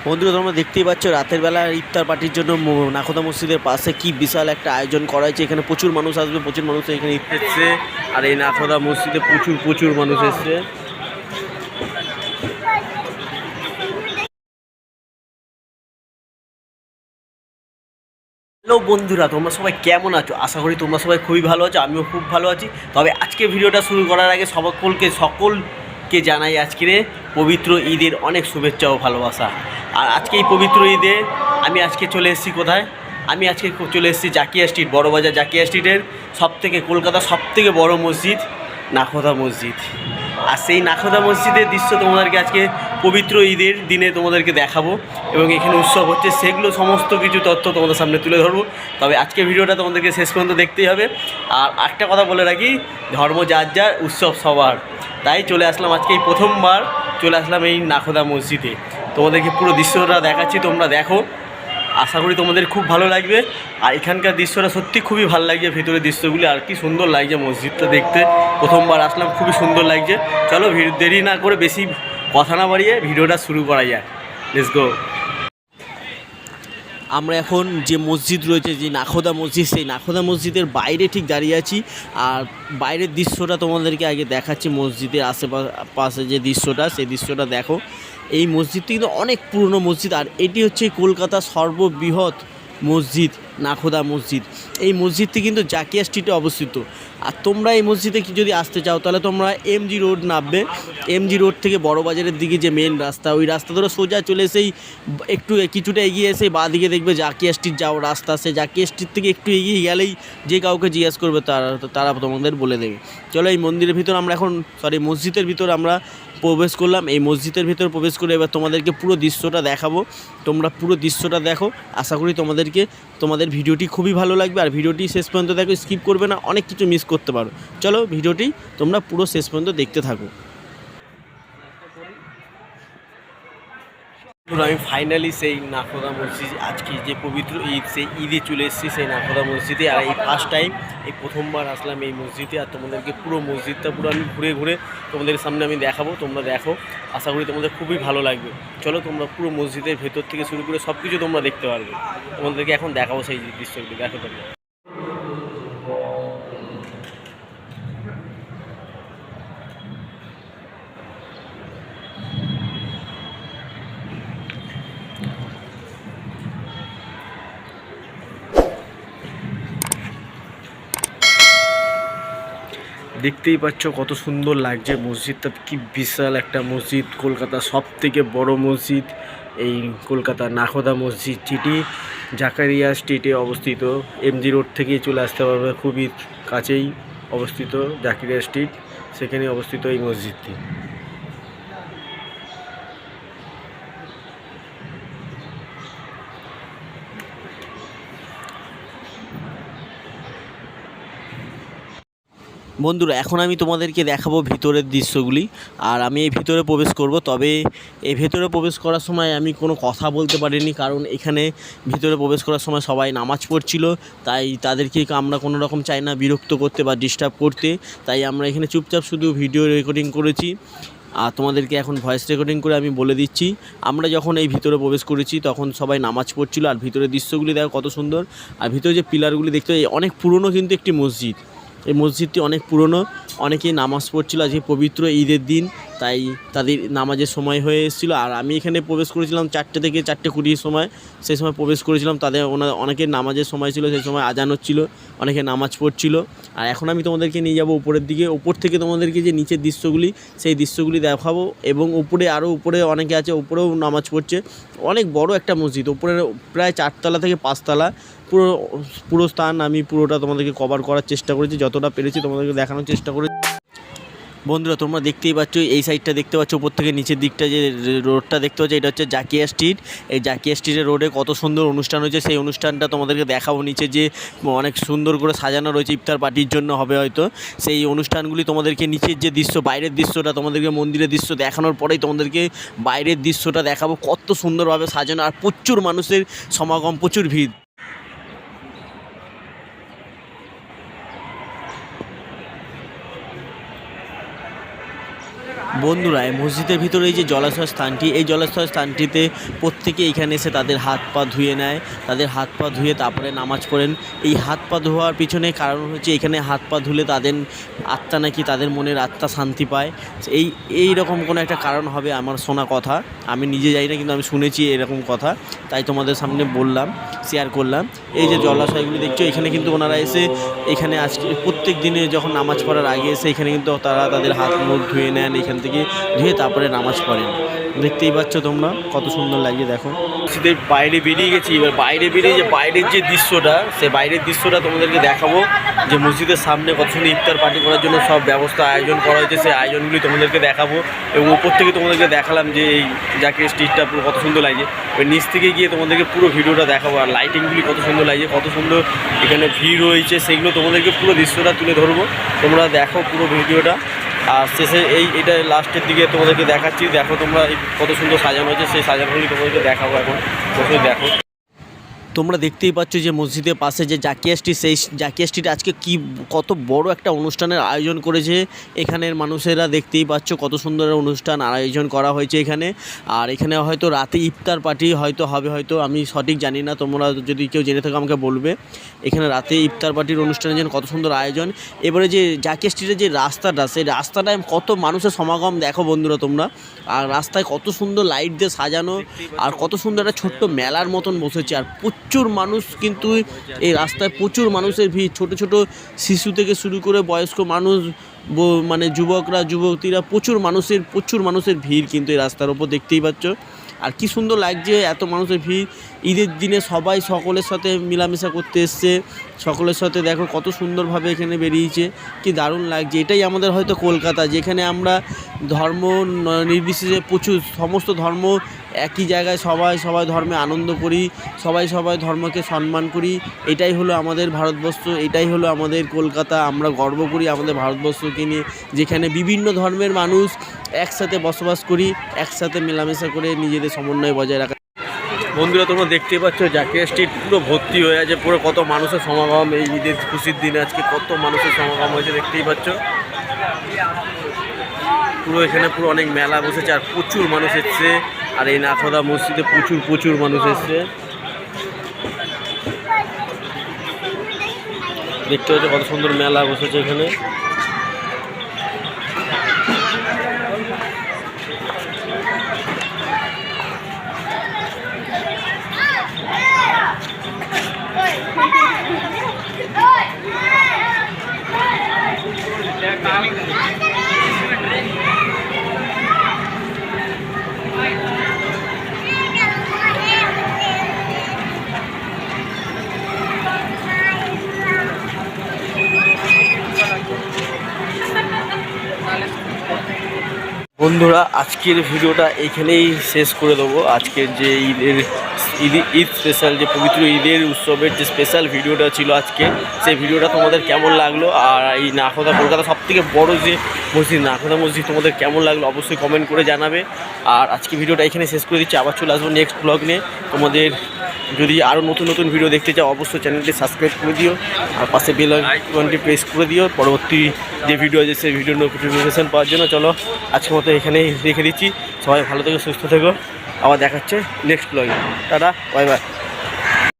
বন্ধুরা, তোমরা দেখতেই পাচ্ছ রাতের বেলা ইফতার পার্টির জন্য নাখোদা মসজিদের পাশে কি বিশাল একটা আয়োজন করা হয়েছে। এখানে প্রচুর মানুষ আসবে, প্রচুর মানুষ এখানে ইফতার এসছে। আর এই নাখোদা মসজিদে প্রচুর প্রচুর মানুষ এসছে। হ্যালো বন্ধুরা, তোমরা সবাই কেমন আছো? আশা করি তোমরা সবাই খুবই ভালো আছো, আমিও খুব ভালো আছি। তবে আজকে ভিডিওটা শুরু করার আগে সকলকে জানাই আজকের পবিত্র ঈদের অনেক শুভেচ্ছা ও ভালোবাসা। আর আজকে এই পবিত্র ঈদে আমি আজকে চলে এসেছি কোথায়? আমি আজকে চলে এসেছি জাকিয়া স্ট্রিট, বড়বাজার জাকিয়া স্ট্রিটের কলকাতার সবথেকে বড় মসজিদ নাখোদা মসজিদ। আর সেই নাখোদা মসজিদের দৃশ্য তোমাদেরকে আজকে পবিত্র ঈদের দিনে তোমাদেরকে দেখাবো, এবং এখানে উৎসব হচ্ছে সেগুলো সমস্ত কিছু তথ্য তোমাদের সামনে তুলে ধরবো। তবে আজকে ভিডিওটা তোমাদেরকে শেষ পর্যন্ত দেখতেই হবে। আর একটা কথা বলে রাখি, ধর্ম যার যার, উৎসব সবার। তাই চলে আসলাম আজকে এই প্রথমবার চলে আসলাম এই নাখোদা মসজিদে। তোমাদেরকে পুরো দৃশ্যটা দেখাচ্ছি, তোমরা দেখো। আশা করি তোমাদের খুব ভালো লাগবে। আর এখানকার দৃশ্যটা সত্যি খুবই ভালো লাগছে, ভেতরের দৃশ্যগুলি আর কি সুন্দর লাগছে মসজিদটা দেখতে। প্রথমবার আসলাম, খুবই সুন্দর লাগছে। চলো দেরি না করে, বেশি কথা না বাড়িয়ে ভিডিওটা শুরু করা যায়। Let's go. আমরা এখন যে মসজিদ রয়েছে, যে নাখোদা মসজিদ, সেই নাখোদা মসজিদের বাইরে ঠিক দাঁড়িয়ে আছি। আর বাইরের দৃশ্যটা তোমাদেরকে আগে দেখাচ্ছি। মসজিদের আশেপাশে যে দৃশ্যটা, সেই দৃশ্যটা দেখো। এই মসজিদটি কিন্তু অনেক পুরনো মসজিদ, আর এটি হচ্ছে কলকাতার সর্ববৃহৎ মসজিদ নাখোদা মসজিদ। এই মসজিদটি কিন্তু জাকিয়া স্ট্রিটে অবস্থিত। আর তোমরা এই মসজিদে যদি আসতে চাও, তাহলে তোমরা এমজি রোড নামবে। এমজি রোড থেকে বড়বাজারের দিকে যে মেন রাস্তা, ওই রাস্তা ধরে সোজা চলে এসেই কিছুটা এগিয়ে এসে বাঁ দিকে দেখবে জাকিয়া স্ট্রিট যাওয়ার রাস্তা। সে জাকিয়া স্ট্রিট থেকে একটু এগিয়ে গেলেই যে কাউকে জিজ্ঞেস করবে তারা তোমাদের বলে দেবে। চলো এই মন্দিরের ভিতর আমরা এখন মসজিদের ভিতর আমরা প্রবেশ করলাম। এই মসজিদের ভিতর প্রবেশ করে এবার তোমাদেরকে পুরো দৃশ্যটা দেখাবো। তোমরা পুরো দৃশ্যটা দেখো। আশা করি তোমাদের ভিডিওটি খুবই ভালো লাগবে। আর ভিডিওটি শেষ পর্যন্ত দেখো, স্কিপ করবে না, অনেক কিছু মিস করতে পারো। চলো ভিডিওটি তোমরা পুরো শেষ পর্যন্ত দেখতে থাকো। আমি ফাইনালি সেই নাখোদা মসজিদ, আজকে যে পবিত্র ঈদ, সেই ঈদে চলে এসেছি সেই নাখোদা মসজিদে। আর এই ফার্স্ট টাইম, এই প্রথমবার আসলাম এই মসজিদে। আর তোমাদেরকে পুরো মসজিদটা পুরো আমি ঘুরে ঘুরে তোমাদের সামনে আমি দেখাবো, তোমরা দেখো। আশা করি তোমাদের খুবই ভালো লাগবে। চলো তোমরা পুরো মসজিদের ভেতর থেকে শুরু করে সব কিছু তোমরা দেখতে পারবে। তোমাদেরকে এখন দেখাবো সেই দৃশ্যগুলো, দেখো তোমরা। দেখতেই পাচ্ছ কত সুন্দর লাগছে মসজিদটা, কি বিশাল একটা মসজিদ। কলকাতার সবথেকে বড় মসজিদ এই কলকাতার নাখোদা মসজিদ, যেটি জাকারিয়া স্ট্রিটে অবস্থিত। এমজি রোড থেকেই চলে আসতে পারবে, খুবই কাছেই অবস্থিত জাকারিয়া স্ট্রিট, সেখানে অবস্থিত এই মসজিদটি। বন্ধুরা, এখন আমি তোমাদেরকে দেখাবো ভিতরের দৃশ্যগুলি। আর আমি এই ভিতরে প্রবেশ করব। তবে এই ভেতরে প্রবেশ করার সময় আমি কোনো কথা বলতে পারিনি, কারণ এখানে ভিতরে প্রবেশ করার সময় সবাই নামাজ পড়ছিল। তাই তাদেরকে আমরা কোনো রকম চাই না বিরক্ত করতে বা ডিস্টার্ব করতে। তাই আমরা এখানে চুপচাপ শুধু ভিডিও রেকর্ডিং করেছি। আর তোমাদেরকে এখন ভয়েস রেকর্ডিং করে আমি বলে দিচ্ছি। আমরা যখন এই ভিতরে প্রবেশ করেছি তখন সবাই নামাজ পড়ছিল। আর ভিতরের দৃশ্যগুলি দেখো কত সুন্দর। আর ভিতরে যে পিলারগুলি দেখতে, অনেক পুরনো কিন্তু একটি মসজিদ। এই মসজিদটি অনেক পুরনো, অনেকেই নামাজ পড়ছিল আজকে পবিত্র ঈদের দিন, তাই তাদের নামাজের সময় হয়ে এসেছিলো। আর আমি এখানে প্রবেশ করেছিলাম 4টে থেকে 4:20 সময়, সেই সময় প্রবেশ করেছিলাম। অনেকের নামাজের সময় ছিল, সেই সময় আজান হচ্ছিলো, অনেকে নামাজ পড়ছিল। আর এখন আমি তোমাদেরকে নিয়ে যাব উপরের দিকে। উপর থেকে তোমাদেরকে যে নিচের দৃশ্যগুলি, সেই দৃশ্যগুলি দেখাবো। এবং উপরে অনেকে আছে, উপরেও নামাজ পড়ছে। অনেক বড় একটা মসজিদ, উপরে প্রায় 4তলা থেকে 5তলা। পুরো স্থান আমি পুরোটা তোমাদেরকে কভার করার চেষ্টা করেছি, যতটা পেরেছি তোমাদেরকে দেখানোর চেষ্টা করেছি। বন্ধুরা, তোমরা দেখতেই পাচ্ছ, এই সাইডটা দেখতে পাচ্ছ, উপর থেকে নিচের দিকটা যে রোডটা দেখতে পাচ্ছ, এটা হচ্ছে জাকিয়া স্ট্রিট। এই জাকিয়া স্ট্রিটের রোডে কত সুন্দর অনুষ্ঠান হয়েছে, সেই অনুষ্ঠানটা তোমাদেরকে দেখাবো। নিচে যে অনেক সুন্দর করে সাজানো রয়েছে, ইফতার পার্টির জন্য হবে হয়তো। সেই অনুষ্ঠানগুলি তোমাদেরকে নিচের যে দৃশ্য, বাইরের দৃশ্যটা তোমাদেরকে মন্দিরের দৃশ্য দেখানোর পরেই তোমাদেরকে বাইরের দৃশ্যটা দেখাবো, কত সুন্দরভাবে সাজানো। আর প্রচুর মানুষের সমাগম, প্রচুর ভিড়। বন্ধুরা, এই মসজিদের ভিতরে এই যে জলাশয় স্থানটি, এই জলাশয় স্থানটিতে প্রত্যেকে এখানে এসে তাদের হাত পা ধুয়ে নেয়, তাদের হাত পা ধুয়ে তারপরে নামাজ পড়েন। এই হাত পা ধোয়ার পিছনে কারণ হচ্ছে এখানে হাত পা ধুলে তাদের আত্মা নাকি, তাদের মনের আত্মা শান্তি পায়। এই রকম কোনো একটা কারণ হবে আমার শোনা কথা, আমি নিজে যাই না কিন্তু আমি শুনেছি এরকম কথা, তাই তোমাদের সামনে বললাম, শেয়ার করলাম। এই যে জলাশয়গুলি দেখছো, এখানে কিন্তু ওনারা এসে এখানে আজকে প্রত্যেক দিনে যখন নামাজ পড়ার আগে এসে এখানে কিন্তু তারা তাদের হাত মুখ ধুয়ে নেন, এখান থেকে ধুয়ে তারপরে নামাজ পড়েন। দেখতেই পাচ্ছ তোমরা কত সুন্দর লাগে। দেখো মসজিদের বাইরে বেরিয়ে গেছি, এবার বাইরে বেরিয়ে যে বাইরের যে দৃশ্যটা, সে বাইরের দৃশ্যটা তোমাদেরকে দেখাবো, যে মসজিদের সামনে কত সুন্দর ইফতার পার্টি করার জন্য সব ব্যবস্থা আয়োজন করা হয়েছে, সেই আয়োজনগুলি তোমাদেরকে দেখাবো। এবং উপর থেকে তোমাদেরকে দেখালাম যে এই জাকির স্ট্রিটটা পুরো কত সুন্দর লাগছে, ওই নিচ থেকে গিয়ে তোমাদেরকে পুরো ভিডিওটা দেখাবো। আর লাইটিংগুলি কত সুন্দর লাগছে, কত সুন্দর এখানে ভিড় রয়েছে, সেগুলো তোমাদেরকে পুরো দৃশ্যটা তুলে ধরবো, তোমরা দেখো পুরো ভিডিওটা। আর শেষে এটা লাস্টের দিকে তোমাদেরকে দেখাচ্ছি, দেখো তোমরা কত সুন্দর সাজানো হয়েছে, সেই সাজানোগুলি তোমাদেরকে দেখাবো এখন, দেখো। তোমরা দেখতেই পাচ্ছ যে মসজিদের পাশে যে জাকিয়া স্ট্রিট, সেই জাকিয়া স্ট্রিট আজকে কি কত বড় একটা অনুষ্ঠানের আয়োজন করেছে এখানের মানুষেরা। দেখতেই পাচ্ছ কত সুন্দর অনুষ্ঠান আয়োজন করা হয়েছে এখানে। আর এখানে হয়তো রাতে ইফতার পার্টি হয়তো হবে, হয়তো আমি সঠিক জানি না, তোমরা যদি কেউ জেনে থাকো আমাকে বলবে। এখানে রাতে ইফতার পার্টির অনুষ্ঠানের জন্য কত সুন্দর আয়োজন। এবারে যে জাকিয়া স্ট্রিটের যে রাস্তাটা, সেই রাস্তাটায় কত মানুষের সমাগম দেখো বন্ধুরা তোমরা। আর রাস্তায় কত সুন্দর লাইট দিয়ে সাজানো, আর কত সুন্দর একটা ছোট্ট মেলার মতন বসেছে। আর প্রচুর মানুষ কিন্তু এই রাস্তায়, প্রচুর মানুষের ভিড়, ছোট ছোট শিশু থেকে শুরু করে বয়স্ক মানুষ, মানে যুবকরা যুবতীরা, প্রচুর মানুষের ভিড় কিন্তু এই রাস্তার ওপর, দেখতেই পাচ্ছ। আর কি সুন্দর লাগছে এত মানুষের ভিড়। ঈদের দিনে সবাই সকলের সাথে মেলামেশা করতে এসছে, সকলের সাথে দেখো কত সুন্দরভাবে এখানে বেরিয়েছে, কি দারুণ লাগছে। এটাই আমাদের হয়তো কলকাতা, যেখানে আমরা ধর্ম নির্বিশেষে সমস্ত ধর্ম একই জায়গায়, সবাই ধর্মে আনন্দ করি, সবাই ধর্মকে সম্মান করি। এটাই হলো আমাদের ভারতবর্ষ, এটাই হলো আমাদের কলকাতা। আমরা গর্ব করি আমাদের ভারতবর্ষকে নিয়ে, যেখানে বিভিন্ন ধর্মের মানুষ একসাথে বসবাস করি, একসাথে মেলামেশা করে নিজেদের সমন্বয় বজায় রাখা। বন্ধুরা, তোমরা দেখতেই পাচ্ছ জাকিয়া স্ট্রিট পুরো ভর্তি হয়ে আছে, পুরো কত মানুষের সমাগম। এই ঈদের খুশির দিনে আজকে কত মানুষের সমাগম হয়েছে, দেখতেই পাচ্ছ। পুরো এখানে পুরো অনেক মেলা বসেছে, আর প্রচুর মানুষ এসছে। আর এই নাখোদা মসজিদে প্রচুর মানুষ এসছে, দেখতে পাচ্ছ কত সুন্দর মেলা বসেছে এখানে। বন্ধুরা, আজকের ভিডিওটা এইখানেই শেষ করে দেবো। আজকের যে ঈদ স্পেশাল, যে পবিত্র ঈদের উৎসবের যে স্পেশাল ভিডিওটা ছিল আজকে, সেই ভিডিওটা তোমাদের কেমন লাগলো, আর এই নাখোদা কলকাতা সবথেকে বড় যে মসজিদ নাখোদা মসজিদ তোমাদের কেমন লাগলো অবশ্যই কমেন্ট করে জানাবে। আর আজকে ভিডিওটা এখানে শেষ করে দিচ্ছি, আবার চলে আসবো নেক্সট ব্লগ নিয়ে। তোমাদের যদি আরও নতুন ভিডিও দেখতে চাও অবশ্যই চ্যানেলটি সাবস্ক্রাইব করে দিও, আর পাশে বেল আইকনটি প্রেস করে দিও পরবর্তী যে ভিডিও আছে সেই ভিডিওর নোটিফিকেশান পাওয়ার জন্য। চলো আজকের মতো এখানেই রেখে দিচ্ছি, সবাই ভালো থেকো, সুস্থ থেকো, আবার দেখাচ্ছে নেক্সট ব্লগে। Tata, bye bye.